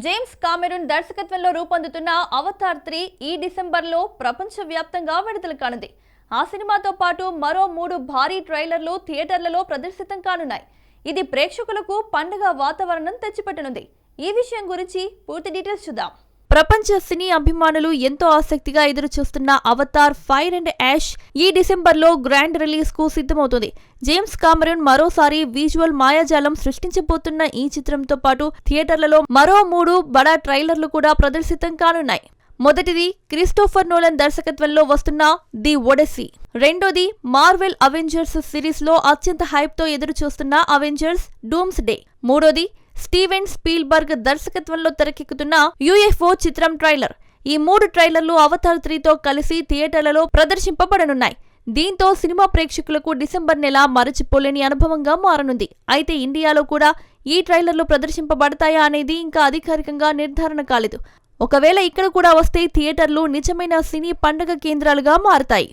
James Cameron దర్శకత్వంలో రూపొందుతున్న Avatar 3 ఈ డిసెంబర్లో ప్రపంచవ్యాప్తంగా విడుదల కానుంది. ఆ సినిమాతో పాటు మరో 3 భారీ ట్రైలర్లు థియేటర్లలో ప్రదర్శితం కానున్నాయి. ఇది ప్రేక్షకులకు పండుగ వాతావరణం తెచ్చిపెట్టనుంది. ఈ విషయం గురించి పూర్తి డీటెయిల్స్ చూద్దాం. ప్రపంచ సినీ అభిమానులు ఎంతో ఆసక్తిగా ఎదురుచూస్తున్న అవతార్ ఫైర్ అండ్ యాష్ ఈ డిసెంబర్లో గ్రాండ్ రిలీజ్ కు సిద్ధమవుతుంది. జేమ్స్ కామెరూన్ మరోసారి విజువల్ మాయాజాలం సృష్టించబోతున్న ఈ చిత్రంతో పాటు థియేటర్లలో మరో 3 బడా ట్రైలర్లు కూడా ప్రదర్శితం కానున్నాయి. మొదటిది క్రిస్టోఫర్ నోలన్ దర్శకత్వంలో వస్తున్న ది ఒడెస్సీ. రెండోది మార్వెల్ అవెంజర్స్ సిరీస్ లో అత్యంత హైప్ తో ఎదురుచూస్తున్న అవెంజర్స్ డూమ్స్ డే. మూడోది స్టీవెన్ స్పీల్బర్గ్ దర్శకత్వంలో తెరకెక్కుతున్న యుఎఫ్ఓ చిత్రం ట్రైలర్. ఈ 3 ట్రైలర్లు అవతార్ 3తో కలిసి థియేటర్లలో ప్రదర్శింపబడనున్నాయి. దీంతో సినిమా ప్రేక్షకులకు డిసెంబర్ నెల మరచిపోలేని అనుభవంగా మారనుంది. అయితే ఇండియాలో కూడా ఈ ట్రైలర్లు ప్రదర్శింపబడతాయా అనేది ఇంకా అధికారికంగా నిర్ధారణ కాలేదు. ఒకవేళ ఇక్కడ కూడా వస్తే థియేటర్లు నిజమైన సినీ పండుగ కేంద్రాలుగా మారతాయి.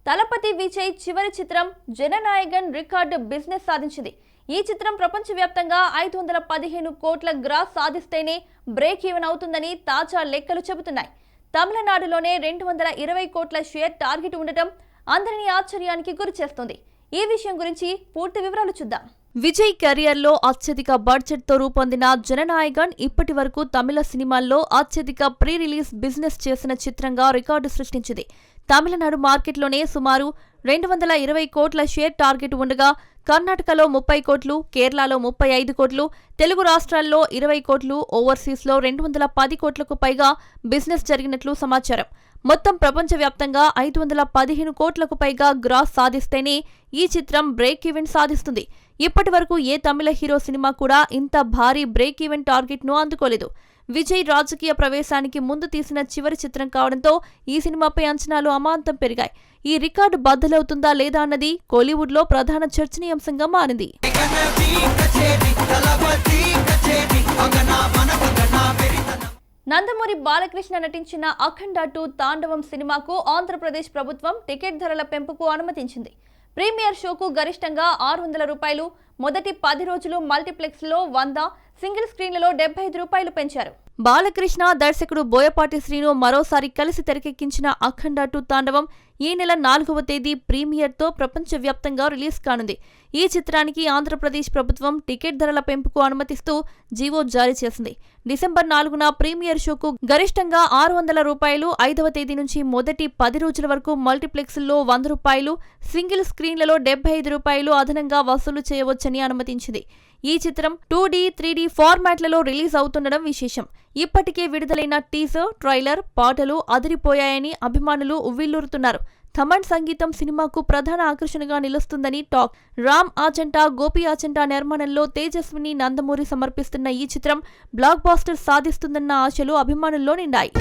తలపతి విజయ్ చివరి చిత్రం జననాయగన్ రికార్డు బిజినెస్ సాధించింది. ఈ చిత్రం ప్రపంచవ్యాప్తంగా 515 కోట్ల గ్రాస్ సాధిస్తేనే బ్రేక్ ఈవెన్ అవుతుందని తాజా లెక్కలు చెబుతున్నాయి. తమిళనాడులోనే 220 కోట్ల షేర్ టార్గెట్ ఉండటం అందరినీ ఆశ్చర్యానికి గురిచేస్తుంది. ఈ విషయం గురించి పూర్తి వివరాలు చూద్దాం. విజయ్ కెరియర్లో అత్యధిక బడ్జెట్తో రూపొందిన జననాయగన్ ఇప్పటి వరకు తమిళ సినిమాల్లో అత్యధిక ప్రీ రిలీజ్ బిజినెస్ చేసిన చిత్రంగా రికార్డు సృష్టించింది. తమిళనాడు మార్కెట్లోనే సుమారు 220 కోట్ల షేర్ టార్గెట్ ఉండగా కర్ణాటకలో 30 కోట్లు, కేరళలో 35 కోట్లు, తెలుగు రాష్ట్రాల్లో 20 కోట్లు, ఓవర్సీస్లో 210 కోట్లకు పైగా బిజినెస్ జరిగినట్లు సమాచారం. మొత్తం ప్రపంచవ్యాప్తంగా 515 కోట్లకు పైగా గ్రాస్ సాధిస్తేనే ఈ చిత్రం బ్రేక్ ఈవెన్ సాధిస్తుంది. ఇప్పటి వరకు ఏ తమిళ హీరో సినిమా కూడా ఇంత భారీ బ్రేక్ ఈవెన్ టార్గెట్ ను అందుకోలేదు. విజయ్ రాజకీయ ప్రవేశానికి ముందు తీసిన చివరి చిత్రం కావడంతో ఈ సినిమాపై అంచనాలు అమాంతం పెరిగాయి. ఈ రికార్డు బద్దలవుతుందా లేదా అన్నది కోలీవుడ్ లో ప్రధాన చర్చనీయాంశంగా మారింది. నందమూరి బాలకృష్ణ నటించిన అఖండ 2 తాండవం సినిమాకు ఆంధ్రప్రదేశ్ ప్రభుత్వం టికెట్ ధరల పెంపుకు అనుమతించింది. ప్రీమియర్ షోకు గరిష్టంగా 600 రూపాయలు, మొదటి 10 రోజులు మల్టీప్లెక్స్ లో 100, సింగిల్ స్క్రీన్లలో 75 రూపాయలు పెంచారు. బాలకృష్ణ, దర్శకుడు బోయపాటి శ్రీను మరోసారి కలిసి తెరకెక్కించిన అఖండ 2 తాండవం ఈ నెల 4వ తేదీ ప్రీమియర్తో ప్రపంచవ్యాప్తంగా రిలీజ్ కానుంది. ఈ చిత్రానికి ఆంధ్రప్రదేశ్ ప్రభుత్వం టికెట్ ధరల పెంపుకు అనుమతిస్తూ జీవో జారీ చేసింది. డిసెంబర్ 4న ప్రీమియర్ షోకు గరిష్టంగా 600 రూపాయలు, 5వ తేదీ నుంచి మొదటి 10 రోజుల వరకు మల్టీప్లెక్స్లో 100 రూపాయలు, సింగిల్ స్క్రీన్లలో 75 రూపాయలు అదనంగా వసూలు చేయవచ్చని అనుమతించింది. ఈ చిత్రం 2D, 3D ఫార్మాట్లలో రిలీజ్ అవుతుండడం విశేషం. ఇప్పటికే విడుదలైన టీజర్, ట్రైలర్, పాటలు అదిరిపోయాయని అభిమానులు ఉవ్విళ్లూరుతున్నారు. థమన్ సంగీతం సినిమాకు ప్రధాన ఆకర్షణగా నిలుస్తుందని టాక్. రామ్ ఆచంటా, గోపి ఆచంటా నిర్మాణంలో తేజస్విని, నందమూరి సమర్పిస్తున్న ఈ చిత్రం బ్లాక్ బాస్టర్ సాధిస్తుందన్న ఆశలు అభిమానుల్లో నిండాయి.